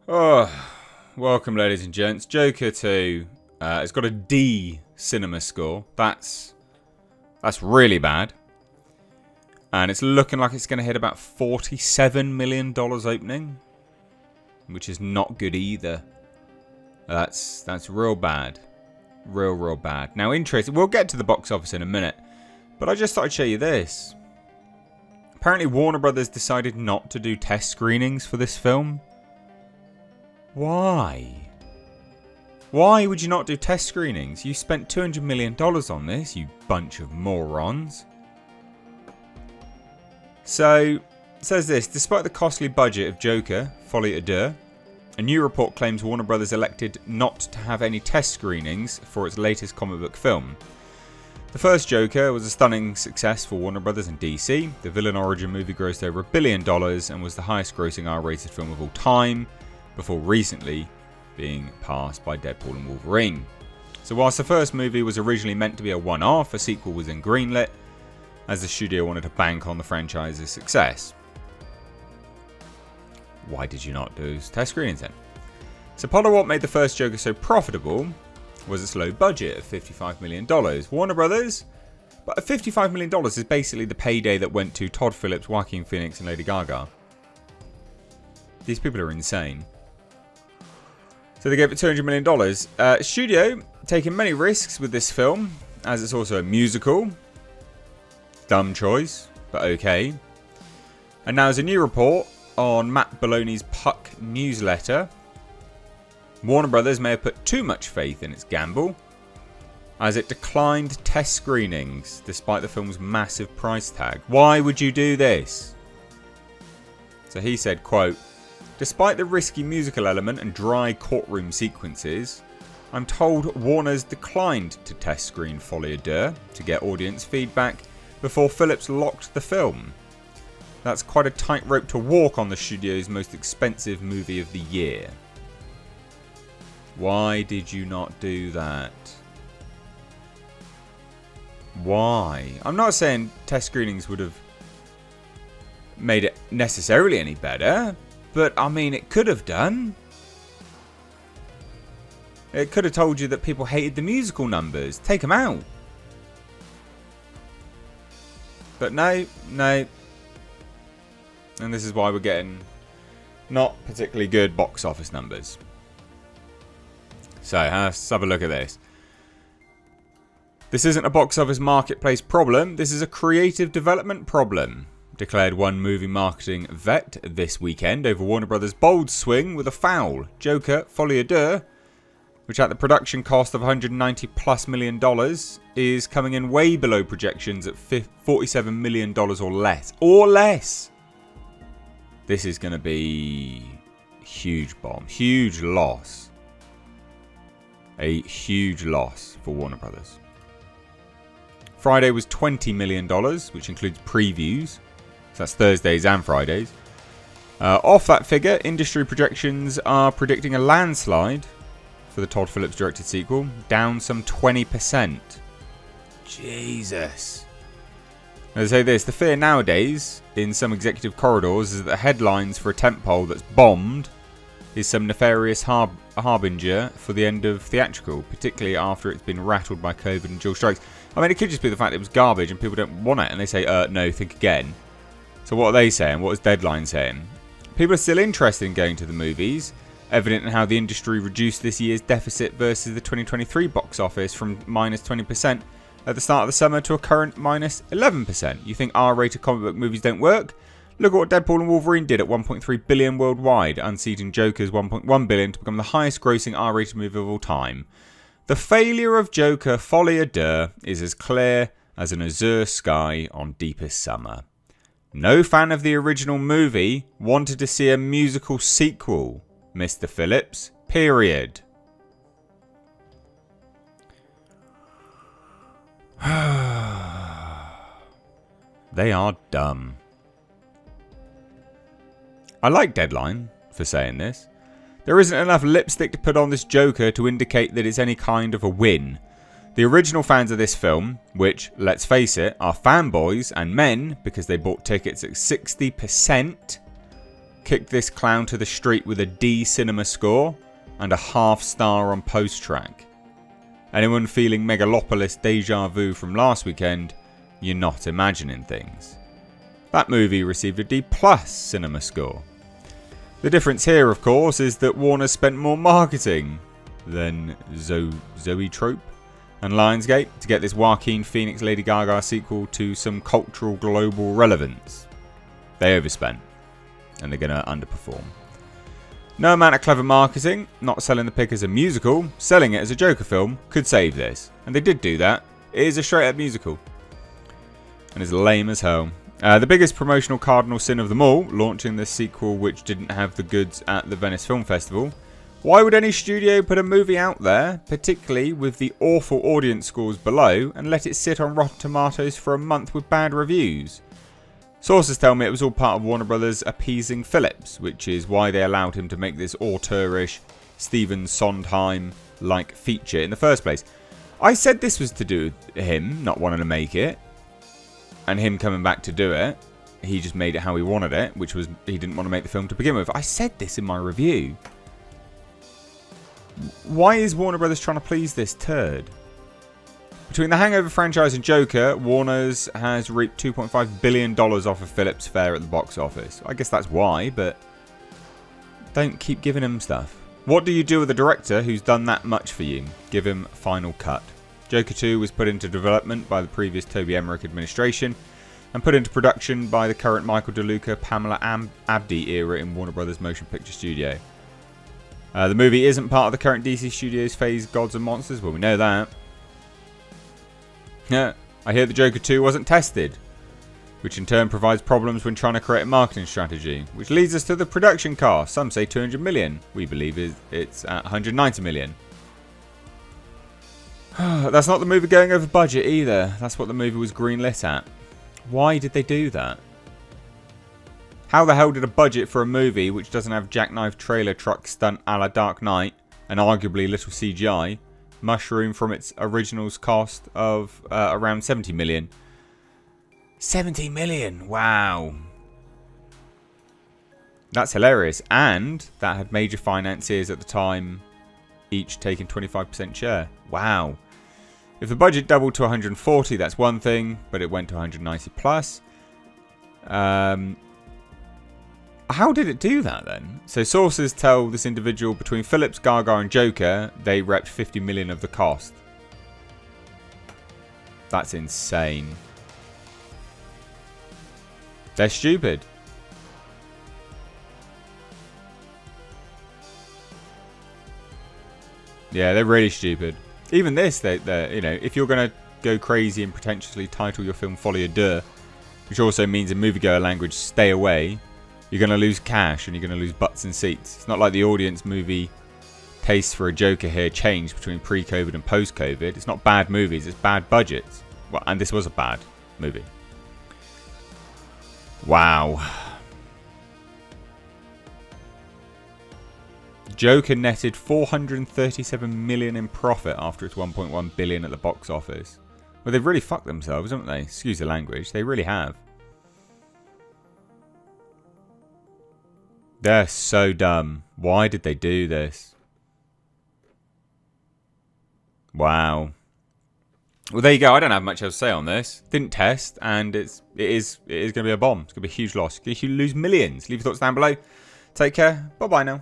Oh, welcome, ladies and gents. Joker 2. It's got a D cinema score. That's really bad. And it's looking like it's going to hit about $47 million opening, which is not good either. That's real bad. Real bad. Now, interesting. We'll get to the box office in a minute, but I just thought I'd show you this. Apparently, Warner Brothers decided not to do test screenings for this film. Why? Why would you not do test screenings? You spent $200 million on this, you bunch of morons. So, it says this. Despite the costly budget of Joker, Folie, Deux, a new report claims Warner Brothers elected not to have any test screenings for its latest comic book film. The first Joker was a stunning success for Warner Brothers and DC. The villain origin movie grossed over $1 billion and was the highest grossing R-rated film of all time, before recently being passed by Deadpool and Wolverine. So whilst the first movie was originally meant to be a one-off, a sequel was then greenlit, as the studio wanted to bank on the franchise's success. Why did you not do test screenings then? So part of what made the first Joker so profitable was its low budget of $55 million. Warner Brothers, but $55 million is basically the payday that went to Todd Phillips, Joaquin Phoenix and Lady Gaga. These people are insane. So they gave it $200 million. Studio taking many risks with this film, as it's also a musical. Dumb choice, but okay. And now there's a new report on Matt Belloni's Puck newsletter. Warner Brothers may have put too much faith in its gamble, as it declined test screenings despite the film's massive price tag. Why would you do this? So he said, quote, "Despite the risky musical element and dry courtroom sequences, I'm told Warner's declined to test screen Folie Deux to get audience feedback before Phillips locked the film. That's quite a tightrope to walk on the studio's most expensive movie of the year." Why did you not do that? Why? I'm not saying test screenings would have made it necessarily any better, but I mean, it could have done. It could have told you that people hated the musical numbers. Take them out. But no. And this is why we're getting not particularly good box office numbers. So let's have a look at this. This isn't a box office marketplace problem. This is a creative development problem, declared one movie marketing vet this weekend over Warner Brothers' bold swing with a foul. Joker, Folie Deux, which at the production cost of $190+ million is coming in way below projections at $47 million or less. Or less! This is going to be a huge bomb. Huge loss. A huge loss for Warner Brothers. Friday was $20 million, which includes previews. So that's Thursdays and Fridays. Off that figure, industry projections are predicting a landslide for the Todd Phillips directed sequel, down some 20%. Jesus. They say this, the fear nowadays in some executive corridors is that the headlines for a tentpole that's bombed is some nefarious harbinger for the end of theatrical, particularly after it's been rattled by COVID and dual strikes. I mean, it could just be the fact it was garbage and people don't want it, and they say, no, think again. So what are they saying? What is Deadline saying? People are still interested in going to the movies, evident in how the industry reduced this year's deficit versus the 2023 box office from minus 20% at the start of the summer to a current minus 11%. You think R-rated comic book movies don't work? Look at what Deadpool and Wolverine did at $1.3 billion worldwide, unseating Joker's $1.1 billion to become the highest grossing R-rated movie of all time. The failure of Joker, Folie Deux, is as clear as an azure sky on deepest summer. No fan of the original movie wanted to see a musical sequel, Mr. Phillips, period. They are dumb. I like Deadline for saying this. There isn't enough lipstick to put on this Joker to indicate that it's any kind of a win. The original fans of this film, which, let's face it, are fanboys and men because they bought tickets at 60%, kicked this clown to the street with a D cinema score and a half star on post track. Anyone feeling Megalopolis deja vu from last weekend, you're not imagining things. That movie received a D+ cinema score. The difference here, of course, is that Warner spent more marketing than Zoetrope and Lionsgate to get this Joaquin Phoenix Lady Gaga sequel to some cultural global relevance. They overspent, and they're going to underperform. No amount of clever marketing, not selling the pick as a musical, selling it as a Joker film, could save this. And they did do that. It is a straight-up musical. And it's lame as hell. The biggest promotional cardinal sin of them all, launching the sequel which didn't have the goods at the Venice Film Festival. Why would any studio put a movie out there, particularly with the awful audience scores below, and let it sit on Rotten Tomatoes for a month with bad reviews? Sources tell me it was all part of Warner Brothers appeasing Phillips, which is why they allowed him to make this auteurish Stephen Sondheim-like feature in the first place. I said this was to do with him not wanting to make it, and him coming back to do it. He just made it how he wanted it, which was he didn't want to make the film to begin with. I said this in my review. Why is Warner Brothers trying to please this turd? Between the Hangover franchise and Joker, Warner's has reaped $2.5 billion off of Phillips' fare at the box office. I guess that's why, but don't keep giving him stuff. What do you do with a director who's done that much for you? Give him final cut. Joker 2 was put into development by the previous Toby Emmerich administration and put into production by the current Michael DeLuca, Pamela Abdi era in Warner Brothers Motion Picture Studio. The movie isn't part of the current DC Studios phase Gods and Monsters. Well, we know that. Yeah, I hear the Joker 2 wasn't tested, which in turn provides problems when trying to create a marketing strategy, which leads us to the production cost. Some say 200 million. We believe it's at 190 million. That's not the movie going over budget either. That's what the movie was greenlit at. Why did they do that? How the hell did a budget for a movie which doesn't have jackknife trailer truck stunt a la Dark Knight and arguably little CGI mushroom from its original's cost of around 70 million? 70 million! Wow. That's hilarious. And that had major financiers at the time each taking 25% share. Wow. If the budget doubled to 140, that's one thing, but it went to 190 plus. How did it do that then? So sources tell this individual between Phillips, Gaga and Joker, they repped 50 million of the cost. That's insane. They're stupid. Yeah, they're really stupid. Even this, they're you know, if you're going to go crazy and pretentiously title your film Folie, Deux, which also means in moviegoer language, stay away, you're going to lose cash and you're going to lose butts and seats. It's not like the audience movie taste for a Joker here changed between pre-COVID and post-COVID. It's not bad movies, it's bad budgets. Well, and this was a bad movie. Wow. Joker netted 437 million in profit after its 1.1 billion at the box office. Well, they've really fucked themselves, haven't they? Excuse the language. They really have. They're so dumb. Why did they do this? Wow. Well, there you go. I don't have much else to say on this. Didn't test, and it is going to be a bomb. It's going to be a huge loss. You lose millions. Leave your thoughts down below. Take care. Bye-bye now.